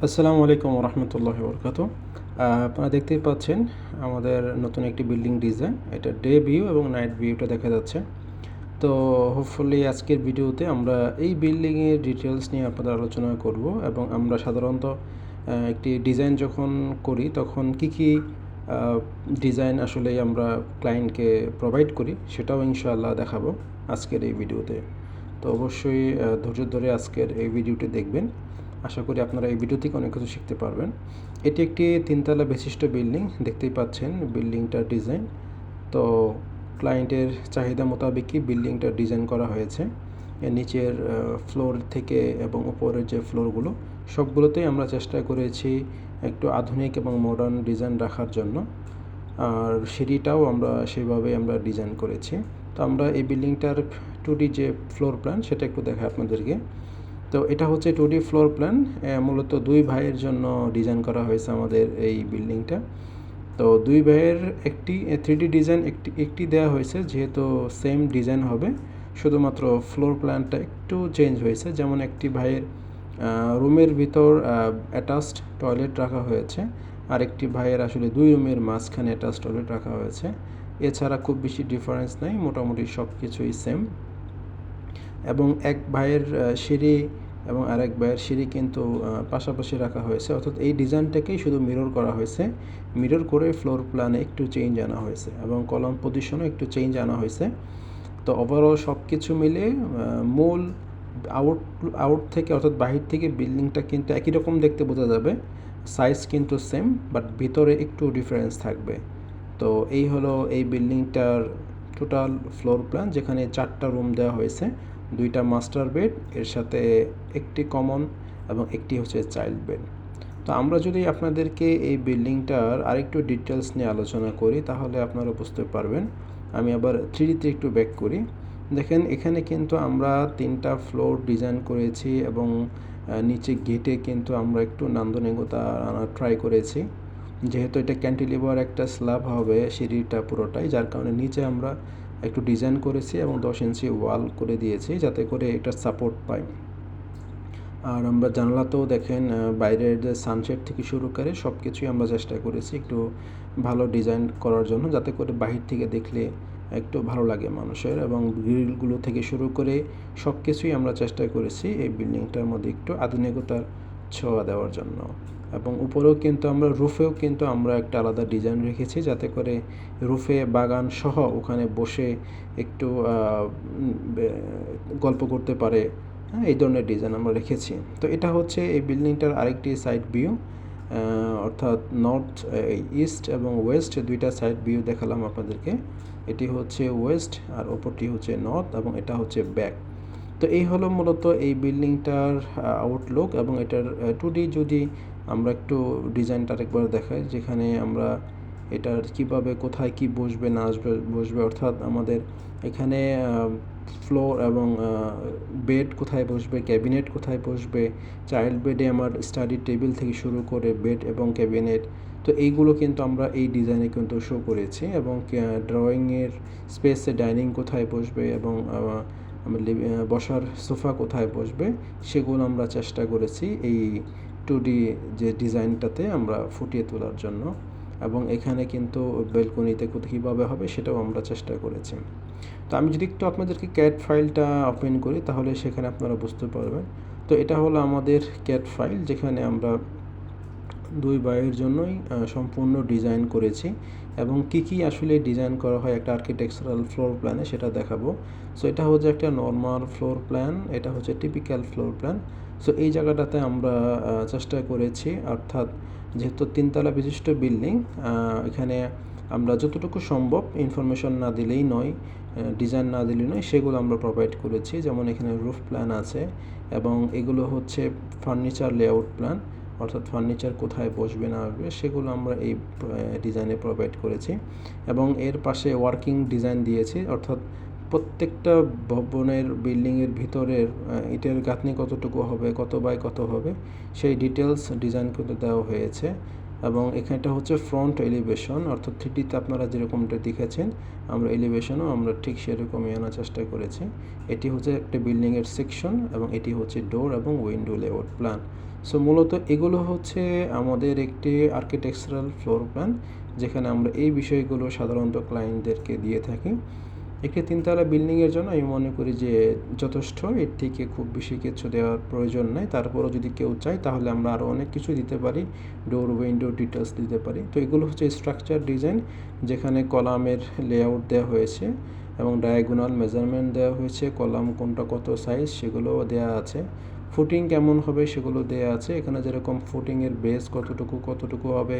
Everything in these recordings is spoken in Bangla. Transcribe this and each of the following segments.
আসসালামু আলাইকুম রহমতুল্লাহি বরকাত। আপনারা দেখতেই পাচ্ছেন আমাদের নতুন একটি বিল্ডিং ডিজাইন। এটা ডে ভিউ এবং নাইট ভিউটা দেখা যাচ্ছে। তো হোপফুলি আজকের ভিডিওতে আমরা এই বিল্ডিংয়ের ডিটেলস নিয়ে আপনাদের আলোচনা করব এবং আমরা সাধারণত একটি ডিজাইন যখন করি তখন কি ডিজাইন আসলে আমরা ক্লায়েন্টকে প্রোভাইড করি সেটাও ইনশাআল্লাহ দেখাবো আজকের এই ভিডিওতে। তো অবশ্যই ধৈর্য ধরে আজকের এই ভিডিওটি দেখবেন। আশা করি আপনারা এই ভিডিও থেকে অনেক কিছু শিখতে পারবেন। এটি একটি তিনতলা বিশিষ্ট বিল্ডিং, দেখতেই পাচ্ছেন বিল্ডিংটার ডিজাইন। তো ক্লায়েন্টের চাহিদা মোতাবেকই বিল্ডিংটা ডিজাইন করা হয়েছে। এর নিচের ফ্লোর থেকে এবং উপরের যে ফ্লোরগুলো সবগুলোতেই আমরা চেষ্টা করেছি একটু আধুনিক এবং মডার্ন ডিজাইন রাখার জন্য। আর সিঁড়িটাও আমরা সেইভাবে আমরা ডিজাইন করেছি। তো আমরা এই বিল্ডিংটার 2D যে ফ্লোর প্ল্যান সেটা একটু দেখাই আপনাদেরকে। তো এটা হচ্ছে 2D ফ্লোর প্ল্যান, মূলত দুই ভাইয়ের জন্য ডিজাইন করা হয়েছে আমাদের এই বিল্ডিংটা। তো দুই ভাইয়ের একটি 3D ডিজাইন একটি দেওয়া হয়েছে, যেহেতু সেম ডিজাইন হবে, শুধুমাত্র ফ্লোর প্ল্যানটা একটু চেঞ্জ হয়েছে। যেমন একটি ভাইয়ের রুমের ভিতর অ্যাটাচড টয়লেট রাখা হয়েছে, আর একটি ভাইয়ের আসলে দুই রুমের মাঝখানে অ্যাটাচড টয়লেট রাখা হয়েছে। এছাড়া খুব বেশি ডিফারেন্স নাই, মোটামুটি সব কিছুই সেম। এবং এক ভাইয়ের সিঁড়ি এবং আরেক ভাইয়ের সিঁড়ি কিন্তু পাশাপাশি রাখা হয়েছে, অর্থাৎ এই ডিজাইনটাকেই শুধু মিরর করা হয়েছে। মিরর করে ফ্লোর প্ল্যানে একটু চেঞ্জ আনা হয়েছে এবং কলাম পজিশনও একটু চেঞ্জ আনা হয়েছে। তো ওভারঅল সব কিছু মিলে মূল আউট থেকে, অর্থাৎ বাহির থেকে বিল্ডিংটা কিন্তু একই রকম দেখতে বোঝা যাবে, সাইজ কিন্তু সেম, বাট ভিতরে একটু ডিফারেন্স থাকবে। তো এই হলো এই বিল্ডিংটার টোটাল ফ্লোর প্ল্যান, যেখানে 4টা রুম দেওয়া হয়েছে, 2টা মাস্টার বেড, এর সাথে একটি কমন এবং একটি হচ্ছে চাইল্ড বেড। তো আমরা যদি আপনাদেরকে এই বিল্ডিংটার আরেকটু ডিটেলস নিয়ে আলোচনা করি তাহলে আপনারা বুঝতে পারবেন। আমি আবার 3Dতে একটু ব্যাক করি। দেখেন এখানে কিন্তু আমরা 3টা ফ্লোর ডিজাইন করেছি এবং নিচে গেটে কিন্তু আমরা একটু নান্দনিকতা আনার ট্রাই করেছি। যেহেতু এটা ক্যান্টিলিভার একটা স্ল্যাব হবে সিঁড়িটা পুরোটাই, যার কারণে নিচে আমরা একটু ডিজাইন করেছি এবং 10 ইঞ্চি ওয়াল করে দিয়েছি যাতে করে এটা সাপোর্ট পায়। আর আমরা জানালাতেও দেখেন বাইরের যে সানসেট থেকে শুরু করে সব কিছুই আমরা চেষ্টা করেছি একটু ভালো ডিজাইন করার জন্য, যাতে করে বাহির থেকে দেখলে একটু ভালো লাগে মানুষের, এবং গ্রিলগুলো থেকে শুরু করে সব কিছুই আমরা চেষ্টা করেছি এই বিল্ডিংটার মধ্যে একটু আধুনিকতার ছোঁয়া দেওয়ার জন্য। এবং উপরেও কিন্তু আমরা রুফেও কিন্তু আমরা একটা আলাদা ডিজাইন রেখেছি, যাতে করে রুফে বাগান সহ ওখানে বসে একটু গল্প করতে পারে। হ্যাঁ, এই ধরনের ডিজাইন আমরা রেখেছি। তো এটা হচ্ছে এই বিল্ডিংটার আরেকটি সাইড ভিউ, অর্থাৎ নর্থ, ইস্ট এবং ওয়েস্ট দুইটা সাইড ভিউ দেখালাম আপনাদেরকে। এটি হচ্ছে ওয়েস্ট আর ওপরটি হচ্ছে নর্থ এবং এটা হচ্ছে ব্যাক। তো এই হলো মূলত এই বিল্ডিংটার আউটলুক। এবং এটার 2D যদি আমরা একটু ডিজাইনটা আরেকবার দেখাই, যেখানে আমরা এটার কিভাবে কোথায় কি বসবে না বসবে, অর্থাৎ আমাদের এখানে ফ্লোর এবং বেড কোথায় বসবে, ক্যাবিনেট কোথায় বসবে, চাইল্ড বেডে আমার স্টাডি টেবিল থেকে শুরু করে বেড এবং ক্যাবিনেট, তো এইগুলো কিন্তু আমরা এই ডিজাইনে কিন্তু শো করেছি। এবং ড্রয়িংয়ের স্পেসে ডাইনিং কোথায় বসবে এবং বসার সোফা কোথায় বসবে, সেগুলো আমরা চেষ্টা করেছি এই 2D যে ডিজাইনটাতে আমরা ফুটিয়ে তোলার জন্য। এবং এখানে কিন্তু বেলকনিতে কীভাবে হবে সেটাও আমরা চেষ্টা করেছি। তো আমি যদি একটু আপনাদেরকে ক্যাট ফাইলটা ওপেন করি তাহলে সেখানে আপনারা বুঝতে পারবেন। তো এটা হলো আমাদের ক্যাট ফাইল, যেখানে আমরা দুই ভাইয়ের জন্যই সম্পূর্ণ ডিজাইন করেছি এবং কি আসলে ডিজাইন করা হয় একটা আর্কিটেকচারাল ফ্লোর প্ল্যানে সেটা দেখাবো। সো এটা হচ্ছে একটা নর্মাল ফ্লোর প্ল্যান, এটা হচ্ছে টিপিক্যাল ফ্লোর প্ল্যান। সো এই জায়গাটাতে আমরা চেষ্টা করেছি, অর্থাৎ যেহেতু তিনতলা বিশিষ্ট বিল্ডিং, এখানে আমরা যতটুকু সম্ভব ইনফরমেশন না দিলেই নয়, ডিজাইন না দিলেই নয়, সেগুলো আমরা প্রোভাইড করেছি। যেমন এখানে রুফ প্ল্যান আছে এবং এগুলো হচ্ছে ফার্নিচার লেআউট প্ল্যান, অর্থাৎ ফার্নিচার কোথায় বসবে না আসবে সেগুলো আমরা এই ডিজাইনে প্রোভাইড করেছি। এবং এর পাশে ওয়ার্কিং ডিজাইন দিয়েছি, অর্থাৎ প্রত্যেকটা ভবনের বিল্ডিংয়ের ভিতরের ইটের গাঁথনি কতটুকু হবে, কত বাই কত হবে, সেই ডিটেলস ডিজাইন কিন্তু দেওয়া হয়েছে। এবং এখানটা হচ্ছে ফ্রন্ট এলিভেশন, অর্থাৎ 3Dতে আপনারা যেরকমটা দেখেছেন আমরা এলিভেশনও আমরা ঠিক সেরকমই আনার চেষ্টা করেছি। এটি হচ্ছে একটা বিল্ডিংয়ের সেকশন এবং এটি হচ্ছে ডোর এবং উইন্ডো লেআউট প্ল্যান। সো মূলত এগুলো হচ্ছে আমাদের একটি আর্কিটেকচারাল ফ্লোর প্ল্যান, যেখানে আমরা এই বিষয়গুলো সাধারণত ক্লায়েন্টদেরকে দিয়ে থাকি। একটি তিনতলা বিল্ডিংয়ের জন্য আমি মনে করি যে যথেষ্ট, এর থেকে খুব বেশি কিছু দেওয়ার প্রয়োজন নেই। তারপরও যদি কেউ চায় তাহলে আমরা আরও অনেক কিছু দিতে পারি, ডোর উইন্ডো ডিটেলস দিতে পারি। তো এগুলো হচ্ছে স্ট্রাকচার ডিজাইন, যেখানে কলামের লেআউট দেওয়া হয়েছে এবং ডায়াগোনাল মেজারমেন্ট দেওয়া হয়েছে, কলাম কোনটা কত সাইজ সেগুলোও দেওয়া আছে, ফুটিং কেমন হবে সেগুলো দেওয়া আছে। এখানে যেরকম ফুটিংয়ের বেস কতটুকু হবে,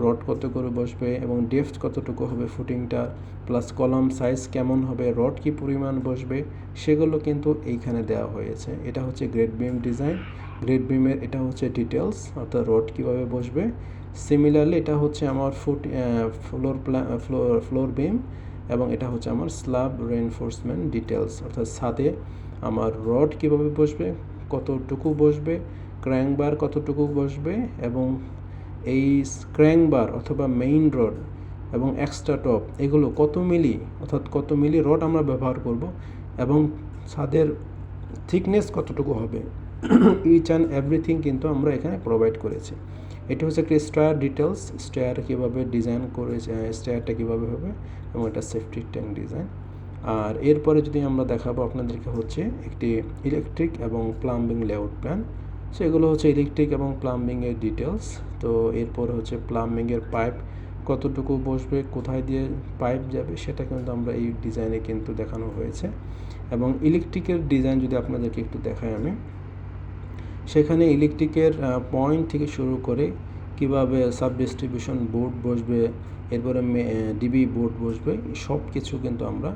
রড কত করে বসবে এবং ডেপথ কতটুকু হবে ফুটিংটা, প্লাস কলাম সাইজ কেমন হবে, রড কী পরিমাণ বসবে, সেগুলো কিন্তু এইখানে দেওয়া হয়েছে। এটা হচ্ছে গ্রেড বিম ডিজাইন, গ্রেড বিমের এটা হচ্ছে ডিটেলস, অর্থাৎ রড কীভাবে বসবে। সিমিলারলি এটা হচ্ছে আমার ফ্লোর বিম এবং এটা হচ্ছে আমার স্ল্যাব রেইনফোর্সমেন্ট ডিটেলস, অর্থাৎ ছাদে আমার রড কীভাবে বসবে, কতটুকু বসবে, ক্র্যাঙ্ক বার কতটুকু বসবে এবং এই ক্র্যাঙ্ক বার অথবা মেইন রড এবং এক্সট্রা টপ এগুলো কত মিলি, অর্থাৎ কত মিলি রড আমরা ব্যবহার করব এবং ছাদের থিকনেস কতটুকু হবে, ইচ অ্যান্ড এভরিথিং কিন্তু আমরা এখানে প্রোভাইড করেছি। এটা হচ্ছে একটি স্টার ডিটেলস, স্টার কীভাবে ডিজাইন করেছে, স্টারটা কীভাবে হবে এবং এটা সেফটি ট্যাঙ্ক ডিজাইন। আর এরপরে যদি আমরা দেখাবো আপনাদেরকে হচ্ছে একটি ইলেকট্রিক এবং প্লাম্বিং লেআউট প্ল্যান। সো এগুলো হচ্ছে ইলেকট্রিক এবং প্লাম্বিংয়ের ডিটেলস। তো এরপর হচ্ছে প্লাম্বিংয়ের পাইপ কতটুকু বসবে, কোথায় দিয়ে পাইপ যাবে, সেটা কিন্তু আমরা এই ডিজাইনে কিন্তু দেখানো হয়েছে। এবং ইলেকট্রিকের ডিজাইন যদি আপনাদেরকে একটু দেখাই আমি, সেখানে ইলেকট্রিকের পয়েন্ট থেকে শুরু করে কিভাবে সাব ডিস্ট্রিবিউশন বোর্ড বসবে, এরপরে ডিবি বোর্ড বসবে, সব কিছু কিন্তু আমরা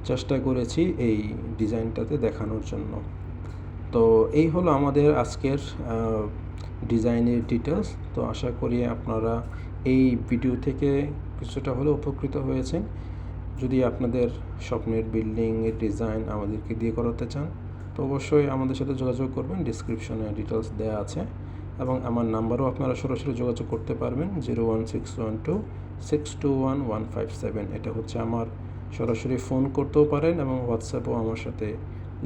চেষ্টা করেছি এই ডিজাইনটাতে দেখানোর জন্য। তো এই হলো আমাদের আজকের ডিজাইনের ডিটেলস। তো আশা করি আপনারা এই ভিডিও থেকে কিছুটা হলেও উপকৃত হয়েছেন। যদি আপনাদের স্বপ্নের বিল্ডিংয়ের ডিজাইন আমাদেরকে দিয়ে করাতে চান তো অবশ্যই আমাদের সাথে যোগাযোগ করবেন, ডিসক্রিপশনে ডিটেলস দেওয়া আছে এবং আমার নাম্বারও আপনারা সরাসরি যোগাযোগ করতে পারবেন 01612621157। এটা হচ্ছে আমার, সরাসরি ফোন করতেও পারেন এবং হোয়াটসঅ্যাপেও আমার সাথে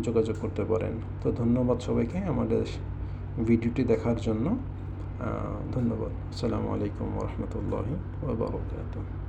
যোগাযোগ করতে পারেন। তো ধন্যবাদ সবাইকে আমাদের ভিডিওটি দেখার জন্য। ধন্যবাদ। আসসালামু আলাইকুম ওয়া রাহমাতুল্লাহি ওয়া বারাকাতুহু।